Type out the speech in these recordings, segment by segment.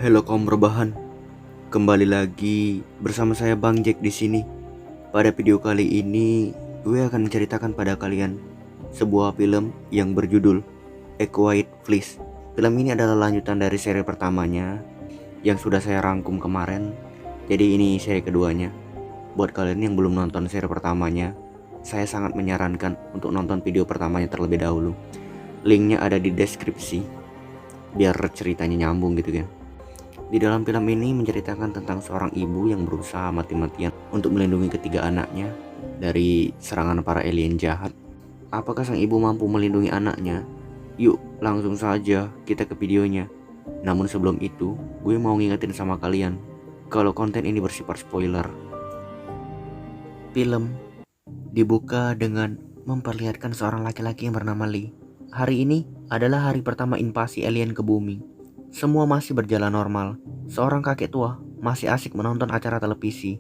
Halo kaum rebahan, kembali lagi bersama saya Bang Jack di sini. Pada video kali ini, gue akan menceritakan pada kalian sebuah film yang berjudul A Quiet Place. Film ini adalah lanjutan dari seri pertamanya yang sudah saya rangkum kemarin. Jadi ini seri keduanya. Buat kalian yang belum nonton seri pertamanya, saya sangat menyarankan untuk nonton video pertamanya terlebih dahulu. Linknya ada di deskripsi, biar ceritanya nyambung gitu kan. Di dalam film ini menceritakan tentang seorang ibu yang berusaha mati-matian untuk melindungi ketiga anaknya dari serangan para alien jahat. Apakah sang ibu mampu melindungi anaknya? Yuk langsung saja kita ke videonya. Namun sebelum itu, gue mau ngingetin sama kalian kalau konten ini bersifat spoiler. Film dibuka dengan memperlihatkan seorang laki-laki yang bernama Lee. Hari ini adalah hari pertama invasi alien ke bumi. Semua masih berjalan normal. Seorang kakek tua masih asik menonton acara televisi.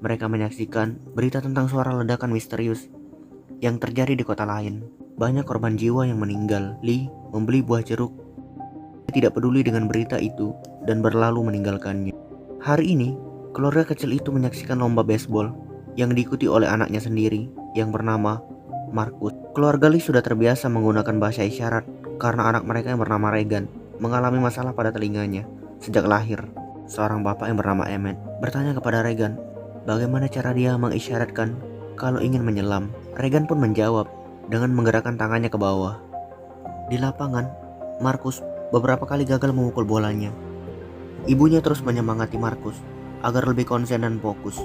Mereka menyaksikan berita tentang suara ledakan misterius yang terjadi di kota lain. Banyak korban jiwa yang meninggal. Lee membeli buah jeruk. Dia tidak peduli dengan berita itu dan berlalu meninggalkannya. Hari ini, keluarga kecil itu menyaksikan lomba baseball yang diikuti oleh anaknya sendiri yang bernama Marcus. Keluarga Lee sudah terbiasa menggunakan bahasa isyarat karena anak mereka yang bernama Regan mengalami masalah pada telinganya sejak lahir. Seorang bapak yang bernama Emmett bertanya kepada Regan bagaimana cara dia mengisyaratkan kalau ingin menyelam. Regan pun menjawab dengan menggerakkan tangannya ke bawah. Di lapangan, Marcus beberapa kali gagal memukul bolanya. Ibunya terus menyemangati Marcus agar lebih konsen dan fokus.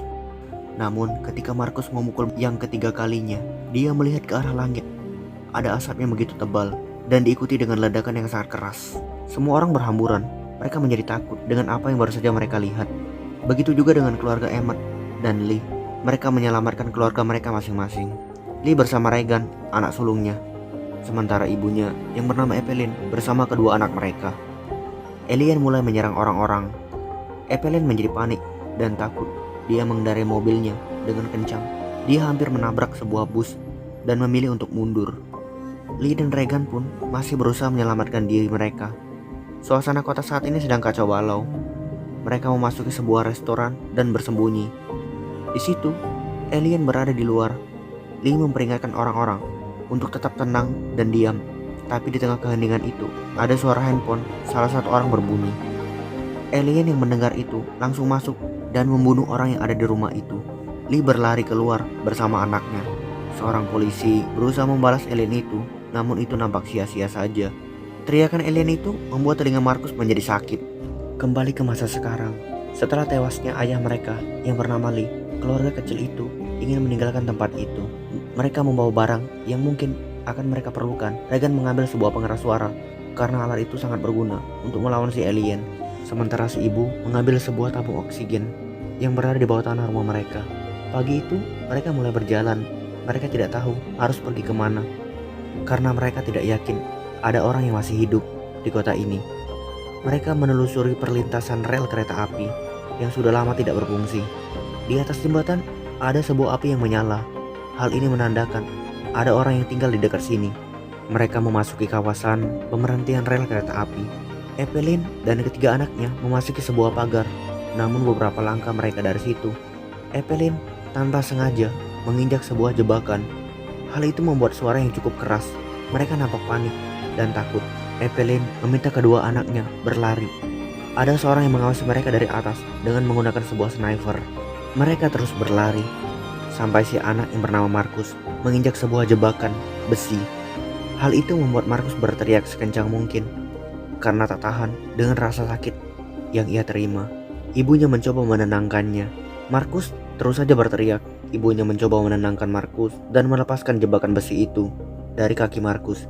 Namun ketika Marcus memukul yang ketiga kalinya, dia melihat ke arah langit. Ada asap yang begitu tebal dan diikuti dengan ledakan yang sangat keras. Semua orang berhamburan. Mereka menjadi takut dengan apa yang baru saja mereka lihat. Begitu juga dengan keluarga Emmett dan Lee. Mereka menyelamatkan keluarga mereka masing-masing. Lee bersama Regan, anak sulungnya. Sementara ibunya yang bernama Evelyn bersama kedua anak mereka. Alien mulai menyerang orang-orang. Evelyn menjadi panik dan takut. Dia mengendarai mobilnya dengan kencang. Dia hampir menabrak sebuah bus dan memilih untuk mundur. Lee dan Regan pun masih berusaha menyelamatkan diri mereka. Suasana kota saat ini sedang kacau balau. Mereka memasuki sebuah restoran dan bersembunyi. Di situ, alien berada di luar. Lee memperingatkan orang-orang untuk tetap tenang dan diam. Tapi di tengah keheningan itu, ada suara handphone salah satu orang berbunyi. Alien yang mendengar itu langsung masuk dan membunuh orang yang ada di rumah itu. Lee berlari keluar bersama anaknya. Seorang polisi berusaha membalas alien itu, namun itu nampak sia-sia saja. Teriakan alien itu membuat telinga Marcus menjadi sakit. Kembali ke masa sekarang, setelah tewasnya ayah mereka yang bernama Lee, keluarga kecil itu ingin meninggalkan tempat itu. Mereka membawa barang yang mungkin akan mereka perlukan. Regan mengambil sebuah pengeras suara karena alat itu sangat berguna untuk melawan si alien. Sementara si ibu mengambil sebuah tabung oksigen yang berada di bawah tanah rumah mereka. Pagi itu mereka mulai berjalan. Mereka tidak tahu harus pergi kemana karena mereka tidak yakin ada orang yang masih hidup di kota ini. Mereka menelusuri perlintasan rel kereta api yang sudah lama tidak berfungsi. Di atas jembatan ada sebuah api yang menyala. Hal ini menandakan ada orang yang tinggal di dekat sini. Mereka memasuki kawasan pemberhentian rel kereta api. Evelyn dan ketiga anaknya memasuki sebuah pagar. Namun beberapa langkah mereka dari situ, Evelyn tanpa sengaja menginjak sebuah jebakan. Hal itu membuat suara yang cukup keras. Mereka nampak panik dan takut. Evelyn meminta kedua anaknya berlari. Ada seorang yang mengawasi mereka dari atas dengan menggunakan sebuah sniper. Mereka terus berlari sampai si anak yang bernama Marcus menginjak sebuah jebakan besi. Hal itu membuat Marcus berteriak sekencang mungkin karena tak tahan dengan rasa sakit yang ia terima. Ibunya mencoba menenangkannya. Marcus terus saja berteriak. Ibunya mencoba menenangkan Marcus dan melepaskan jebakan besi itu dari kaki Marcus.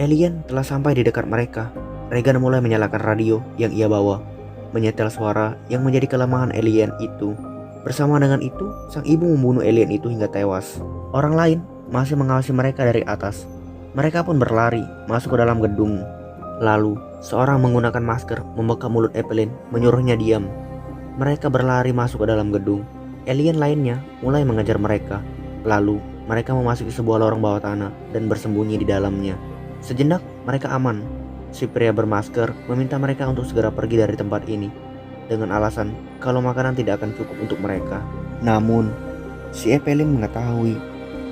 Alien telah sampai di dekat mereka. Regan mulai menyalakan radio yang ia bawa, menyetel suara yang menjadi kelemahan alien itu. Bersama dengan itu, sang ibu membunuh alien itu hingga tewas. Orang lain masih mengawasi mereka dari atas. Mereka pun berlari masuk ke dalam gedung. Lalu, seorang menggunakan masker membekap mulut Evelyn, menyuruhnya diam. Mereka berlari masuk ke dalam gedung. Alien lainnya mulai mengejar mereka. Lalu, mereka memasuki sebuah lorong bawah tanah dan bersembunyi di dalamnya. Sejenak mereka aman. Si pria bermasker meminta mereka untuk segera pergi dari tempat ini dengan alasan kalau makanan tidak akan cukup untuk mereka. Namun, si Evelyn mengetahui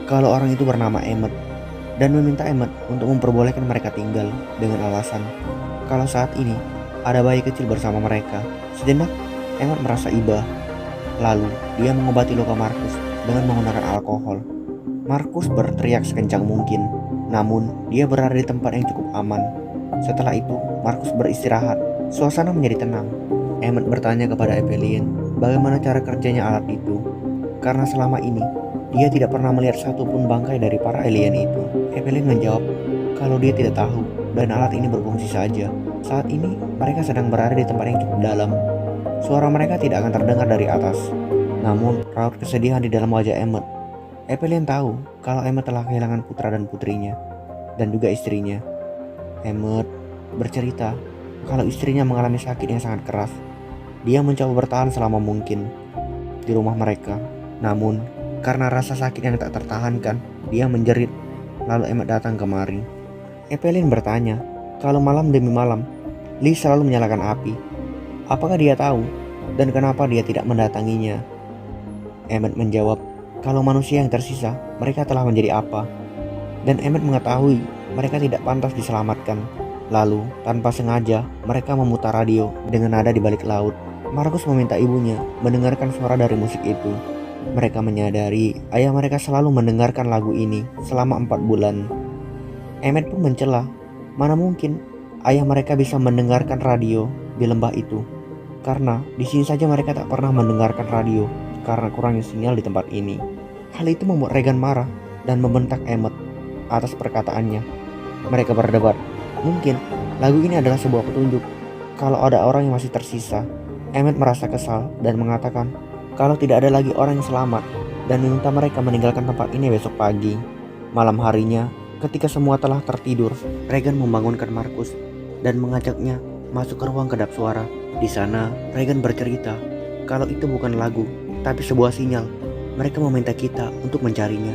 kalau orang itu bernama Emmet dan meminta Emmet untuk memperbolehkan mereka tinggal dengan alasan kalau saat ini ada bayi kecil bersama mereka. Sejenak, Emmet merasa iba. Lalu, dia mengobati luka Markus dengan menggunakan alkohol. Markus berteriak sekencang mungkin, namun dia berada di tempat yang cukup aman. Setelah itu, Markus beristirahat. Suasana menjadi tenang. Emmet bertanya kepada Evelyn bagaimana cara kerjanya alat itu. Karena selama ini, dia tidak pernah melihat satupun bangkai dari para alien itu. Evelyn menjawab kalau dia tidak tahu dan alat ini berfungsi saja. Saat ini, mereka sedang berada di tempat yang cukup dalam. Suara mereka tidak akan terdengar dari atas. Namun, raut kesedihan di dalam wajah Emmet. Evelyn tahu kalau Emmet telah kehilangan putra dan putrinya, dan juga istrinya. Emmet bercerita kalau istrinya mengalami sakit yang sangat keras. Dia mencoba bertahan selama mungkin di rumah mereka. Namun, karena rasa sakit yang tak tertahankan, dia menjerit. Lalu Emmet datang kemari. Evelyn bertanya kalau malam demi malam, Lee selalu menyalakan api. Apakah dia tahu dan kenapa dia tidak mendatanginya? Emmet menjawab kalau manusia yang tersisa, mereka telah menjadi apa. Dan Emmet mengetahui mereka tidak pantas diselamatkan. Lalu, tanpa sengaja, mereka memutar radio dengan nada di balik laut. Markus meminta ibunya mendengarkan suara dari musik itu. Mereka menyadari ayah mereka selalu mendengarkan lagu ini selama 4 bulan. Emmet pun mencela, mana mungkin ayah mereka bisa mendengarkan radio di lembah itu. Karena di sini saja mereka tak pernah mendengarkan radio karena kurangnya sinyal di tempat ini. Hal itu membuat Regan marah dan membentak Emmet atas perkataannya. Mereka berdebat. Mungkin lagu ini adalah sebuah petunjuk kalau ada orang yang masih tersisa. Emmet merasa kesal dan mengatakan kalau tidak ada lagi orang yang selamat dan meminta mereka meninggalkan tempat ini besok pagi. Malam harinya, ketika semua telah tertidur, Regan membangunkan Markus dan mengajaknya masuk ke ruang kedap suara. Di sana, Regan bercerita kalau itu bukan lagu, tapi sebuah sinyal. Mereka meminta kita untuk mencarinya.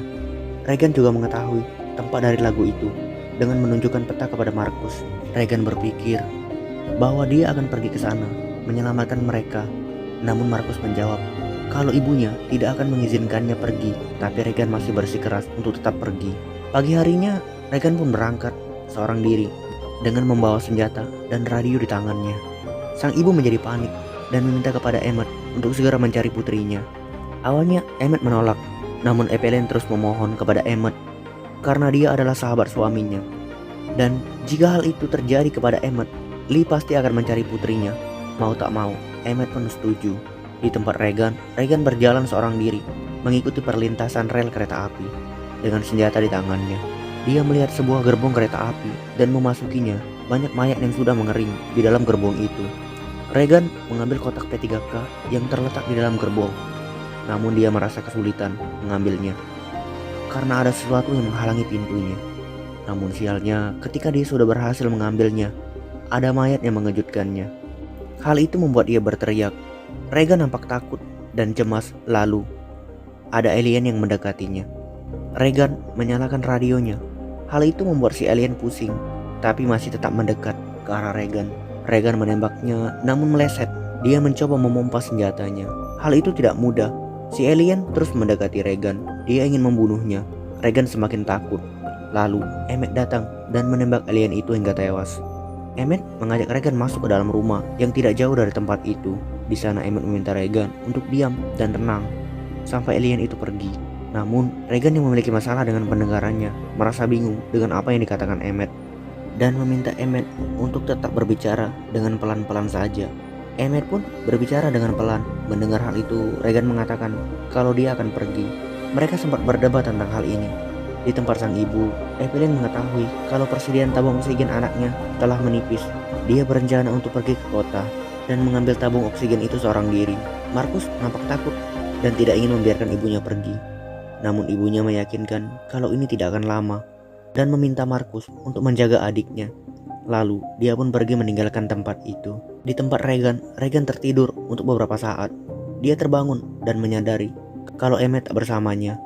Regan juga mengetahui tempat dari lagu itu dengan menunjukkan peta kepada Markus. Regan berpikir bahwa dia akan pergi ke sana menyelamatkan mereka. Namun Markus menjawab kalau ibunya tidak akan mengizinkannya pergi, tapi Regan masih bersikeras untuk tetap pergi. Pagi harinya, Regan pun berangkat seorang diri dengan membawa senjata dan radio di tangannya. Sang ibu menjadi panik dan meminta kepada Emmet untuk segera mencari putrinya. Awalnya Emmet menolak, namun Evelyn terus memohon kepada Emmet karena dia adalah sahabat suaminya. Dan jika hal itu terjadi kepada Emmet, Lee pasti akan mencari putrinya. Mau tak mau, Emmet pun setuju. Di tempat Regan berjalan seorang diri mengikuti perlintasan rel kereta api dengan senjata di tangannya. Dia melihat sebuah gerbong kereta api dan memasukinya. Banyak mayat yang sudah mengering di dalam gerbong itu. Regan mengambil kotak P3K yang terletak di dalam gerbong. Namun dia merasa kesulitan mengambilnya karena ada sesuatu yang menghalangi pintunya. Namun sialnya, ketika dia sudah berhasil mengambilnya, ada mayat yang mengejutkannya. Hal itu membuat dia berteriak. Regan nampak takut dan cemas. Lalu ada alien yang mendekatinya. Regan menyalakan radionya. Hal itu membuat si alien pusing, tapi masih tetap mendekat ke arah Regan. Regan menembaknya, namun meleset. Dia mencoba memompa senjatanya. Hal itu tidak mudah. Si alien terus mendekati Regan. Dia ingin membunuhnya. Regan semakin takut. Lalu Emmet datang dan menembak alien itu hingga tewas. Emmet mengajak Regan masuk ke dalam rumah yang tidak jauh dari tempat itu. Di sana Emmet meminta Regan untuk diam dan tenang sampai alien itu pergi. Namun Regan yang memiliki masalah dengan pendengarannya merasa bingung dengan apa yang dikatakan Emmet dan meminta Emmet untuk tetap berbicara dengan pelan-pelan saja. Emmet pun berbicara dengan pelan. Mendengar hal itu, Regan mengatakan kalau dia akan pergi. Mereka sempat berdebat tentang hal ini. Di tempat sang ibu, Evelyn mengetahui kalau persediaan tabung oksigen anaknya telah menipis. Dia berencana untuk pergi ke kota dan mengambil tabung oksigen itu seorang diri. Markus nampak takut dan tidak ingin membiarkan ibunya pergi. Namun ibunya meyakinkan kalau ini tidak akan lama dan meminta Markus untuk menjaga adiknya. Lalu dia pun pergi meninggalkan tempat itu. Di tempat Regan tertidur untuk beberapa saat. Dia terbangun dan menyadari kalau Emmet tak bersamanya.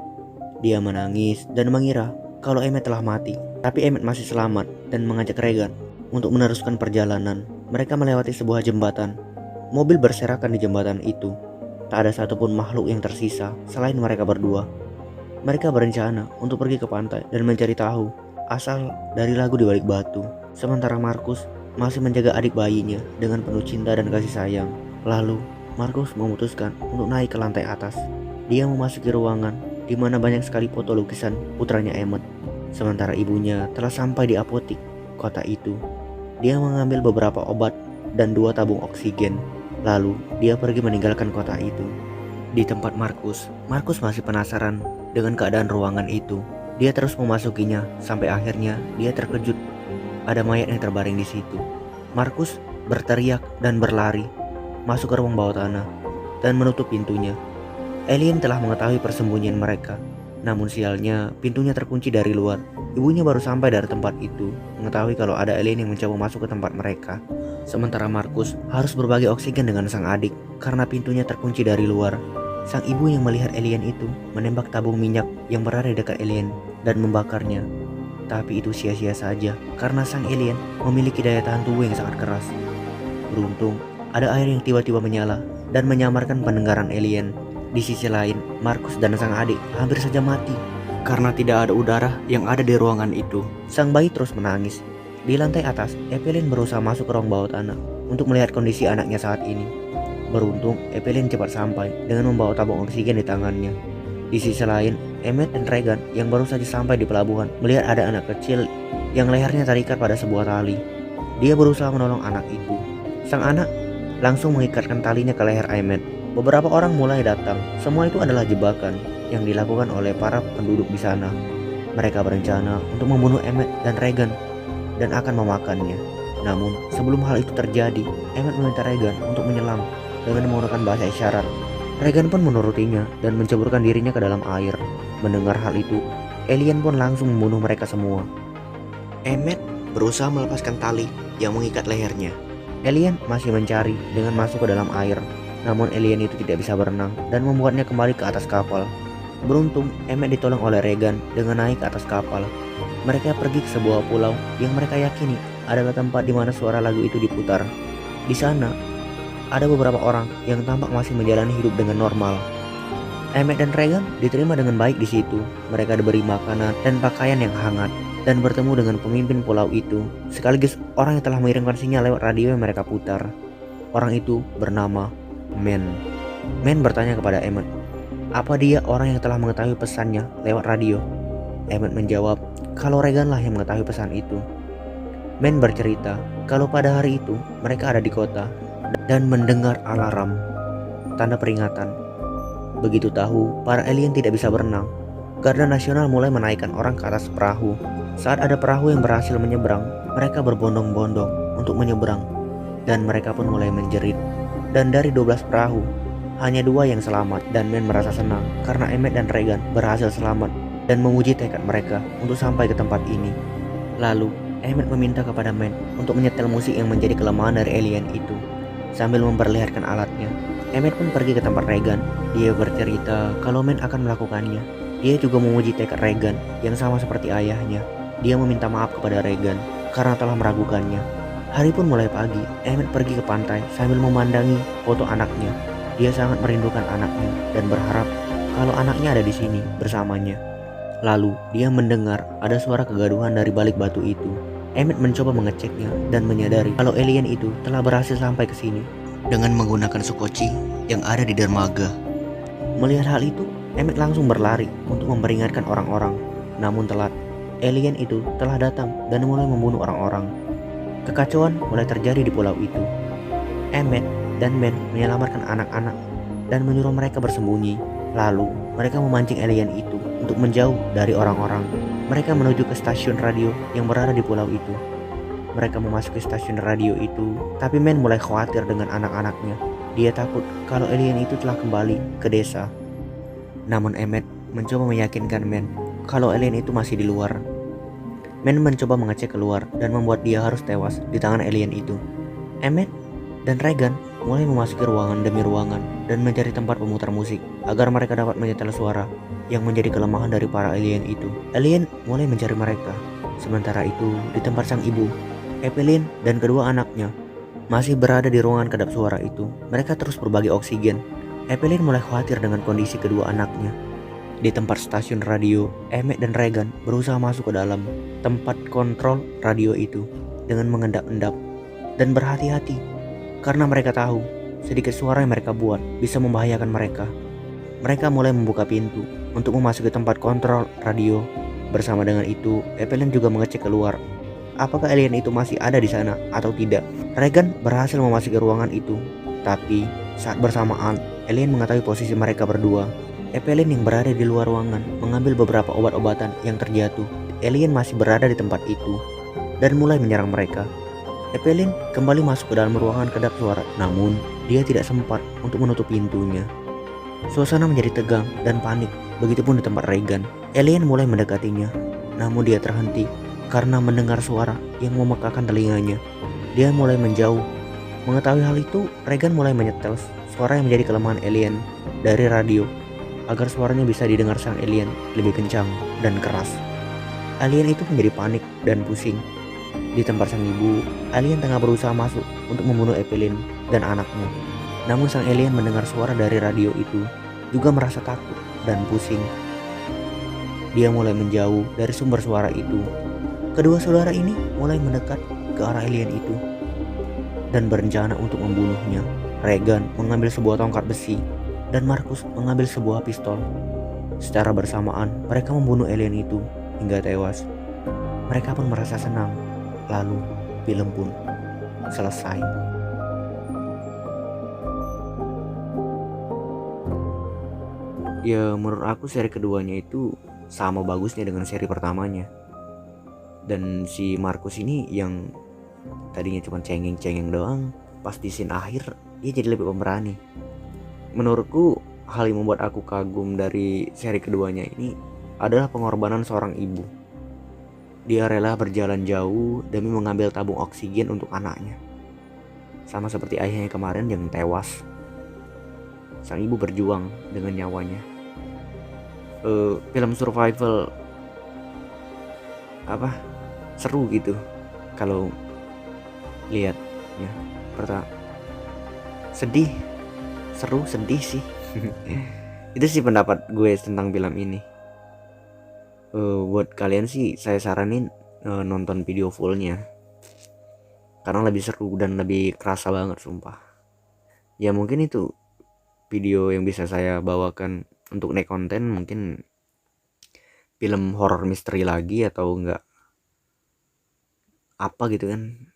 Dia menangis dan mengira kalau Emmet telah mati. Tapi Emmet masih selamat dan mengajak Regan untuk meneruskan perjalanan. Mereka melewati sebuah jembatan. Mobil berserakan di jembatan itu. Tak ada satupun makhluk yang tersisa selain mereka berdua. Mereka berencana untuk pergi ke pantai dan mencari tahu asal dari lagu di balik batu. Sementara Markus masih menjaga adik bayinya dengan penuh cinta dan kasih sayang. Lalu Markus memutuskan untuk naik ke lantai atas. Dia memasuki ruangan di mana banyak sekali foto lukisan putranya Emmet. Sementara ibunya telah sampai di apotik kota itu. Dia mengambil beberapa obat dan 2 tabung oksigen. Lalu dia pergi meninggalkan kota itu. Di tempat Markus masih penasaran dengan keadaan ruangan itu. Dia terus memasukinya sampai akhirnya dia terkejut. Ada mayat yang terbaring di situ. Markus berteriak dan berlari masuk ke ruang bawah tanah dan menutup pintunya. Alien telah mengetahui persembunyian mereka. Namun sialnya, pintunya terkunci dari luar. Ibunya baru sampai dari tempat itu, mengetahui kalau ada alien yang mencoba masuk ke tempat mereka. Sementara Markus harus berbagi oksigen dengan sang adik karena pintunya terkunci dari luar. Sang ibu yang melihat alien itu menembak tabung minyak yang berada di dekat alien dan membakarnya. Tapi itu sia-sia saja karena sang alien memiliki daya tahan tubuh yang sangat keras. Beruntung, ada air yang tiba-tiba menyala dan menyamarkan pendengaran alien. Di sisi lain, Markus dan sang adik hampir saja mati karena tidak ada udara yang ada di ruangan itu. Sang bayi terus menangis. Di lantai atas, Evelyn berusaha masuk ke ruang bawah tanah untuk melihat kondisi anaknya saat ini. Beruntung, Evelyn cepat sampai dengan membawa tabung oksigen di tangannya. Di sisi lain, Emmet dan Regan yang baru saja sampai di pelabuhan melihat ada anak kecil yang lehernya terikat pada sebuah tali. Dia berusaha menolong anak itu. Sang anak langsung mengikatkan talinya ke leher Emmet. Beberapa orang mulai datang. Semua itu adalah jebakan yang dilakukan oleh para penduduk di sana. Mereka berencana untuk membunuh Emmet dan Regan dan akan memakannya. Namun sebelum hal itu terjadi, Emmet meminta Regan untuk menyelam dengan menggunakan bahasa isyarat. Regan pun menurutinya dan menceburkan dirinya ke dalam air. Mendengar hal itu, alien pun langsung membunuh mereka semua. Emmet berusaha melepaskan tali yang mengikat lehernya. Alien masih mencari dengan masuk ke dalam air. Namun alien itu tidak bisa berenang dan membuatnya kembali ke atas kapal. Beruntung, Emmet ditolong oleh Regan dengan naik ke atas kapal. Mereka pergi ke sebuah pulau yang mereka yakini adalah tempat di mana suara lagu itu diputar. Di sana, ada beberapa orang yang tampak masih menjalani hidup dengan normal. Emmet dan Regan diterima dengan baik di situ. Mereka diberi makanan dan pakaian yang hangat dan bertemu dengan pemimpin pulau itu, sekaligus orang yang telah mengirimkan sinyal lewat radio yang mereka putar. Orang itu bernama Men bertanya kepada Emmet, apa dia orang yang telah mengetahui pesannya lewat radio? Emmet menjawab kalau Regan lah yang mengetahui pesan itu. Men bercerita kalau pada hari itu mereka ada di kota dan mendengar alarm, tanda peringatan. Begitu tahu para alien tidak bisa berenang, Garda Nasional mulai menaikkan orang ke atas perahu. Saat ada perahu yang berhasil menyeberang, mereka berbondong-bondong untuk menyeberang dan mereka pun mulai menjerit. Dan dari 12 perahu, hanya 2 yang selamat dan Men merasa senang karena Emmet dan Regan berhasil selamat dan memuji tekad mereka untuk sampai ke tempat ini. Lalu, Emmet meminta kepada Men untuk menyetel musik yang menjadi kelemahan dari alien itu. Sambil memperlihatkan alatnya, Emmet pun pergi ke tempat Regan. Dia bercerita kalau Men akan melakukannya. Dia juga memuji tekad Regan yang sama seperti ayahnya. Dia meminta maaf kepada Regan karena telah meragukannya. Hari pun mulai pagi, Emmet pergi ke pantai sambil memandangi foto anaknya. Dia sangat merindukan anaknya dan berharap kalau anaknya ada di sini bersamanya. Lalu, dia mendengar ada suara kegaduhan dari balik batu itu. Emmet mencoba mengeceknya dan menyadari kalau alien itu telah berhasil sampai ke sini dengan menggunakan Sukoci yang ada di dermaga. Melihat hal itu, Emmet langsung berlari untuk memperingatkan orang-orang. Namun telat, alien itu telah datang dan mulai membunuh orang-orang. Kekacauan mulai terjadi di pulau itu. Emmet dan Men menyelamatkan anak-anak dan menyuruh mereka bersembunyi. Lalu mereka memancing alien itu untuk menjauh dari orang-orang. Mereka menuju ke stasiun radio yang berada di pulau itu. Mereka memasuki stasiun radio itu, tapi Men mulai khawatir dengan anak-anaknya. Dia takut kalau alien itu telah kembali ke desa. Namun Emmet mencoba meyakinkan Men kalau alien itu masih di luar. Men mencoba mengecek keluar dan membuat dia harus tewas di tangan alien itu. Emmet dan Regan mulai memasuki ruangan demi ruangan dan mencari tempat pemutar musik agar mereka dapat menyetel suara yang menjadi kelemahan dari para alien itu. Alien mulai mencari mereka. Sementara itu, di tempat sang ibu, Evelyn dan kedua anaknya masih berada di ruangan kedap suara itu. Mereka terus berbagi oksigen. Evelyn mulai khawatir dengan kondisi kedua anaknya. Di tempat stasiun radio, Emmett dan Regan berusaha masuk ke dalam tempat kontrol radio itu dengan mengendap-endap dan berhati-hati karena mereka tahu sedikit suara yang mereka buat bisa membahayakan mereka. Mereka mulai membuka pintu untuk memasuki tempat kontrol radio. Bersama dengan itu, Evelyn juga mengecek keluar apakah alien itu masih ada di sana atau tidak. Regan berhasil memasuki ruangan itu, tapi saat bersamaan, alien mengetahui posisi mereka berdua. Evelyn yang berada di luar ruangan mengambil beberapa obat-obatan yang terjatuh. Alien masih berada di tempat itu dan mulai menyerang mereka. Evelyn kembali masuk ke dalam ruangan kedap suara, namun dia tidak sempat untuk menutup pintunya. Suasana menjadi tegang dan panik, begitupun di tempat Regan. Alien mulai mendekatinya, namun dia terhenti karena mendengar suara yang memekakan telinganya. Dia mulai menjauh. Mengetahui hal itu, Regan mulai menyetel suara yang menjadi kelemahan alien dari radio agar suaranya bisa didengar sang alien lebih kencang dan keras. Alien itu menjadi panik dan pusing. Di tempat sang ibu, alien tengah berusaha masuk untuk membunuh Evelyn dan anaknya. Namun sang alien mendengar suara dari radio itu juga merasa takut dan pusing. Dia mulai menjauh dari sumber suara itu. Kedua saudara ini mulai mendekat ke arah alien itu dan berencana untuk membunuhnya. Regan mengambil sebuah tongkat besi dan Markus mengambil sebuah pistol. Secara bersamaan mereka membunuh alien itu hingga tewas. Mereka pun merasa senang. Lalu film pun selesai. Ya menurut aku seri keduanya itu sama bagusnya dengan seri pertamanya. Dan si Markus ini yang tadinya cuma cengeng-cengeng doang, pas di scene akhir dia jadi lebih pemberani. Menurutku hal yang membuat aku kagum dari seri keduanya ini adalah pengorbanan seorang ibu. Dia rela berjalan jauh demi mengambil tabung oksigen untuk anaknya. Sama seperti ayahnya kemarin yang tewas. Sang ibu berjuang dengan nyawanya. Film survival seru gitu kalau lihat ya. Sedih, seru, sedih sih. Itu sih pendapat gue tentang film ini. Buat kalian sih saya saranin nonton video fullnya karena lebih seru dan lebih kerasa banget sumpah. Ya mungkin itu video yang bisa saya bawakan untuk next konten, mungkin film horror misteri lagi atau enggak apa gitu kan.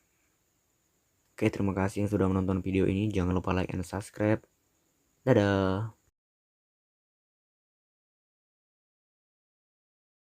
Oke, terima kasih yang sudah menonton video ini. Jangan lupa like and subscribe. Dadah.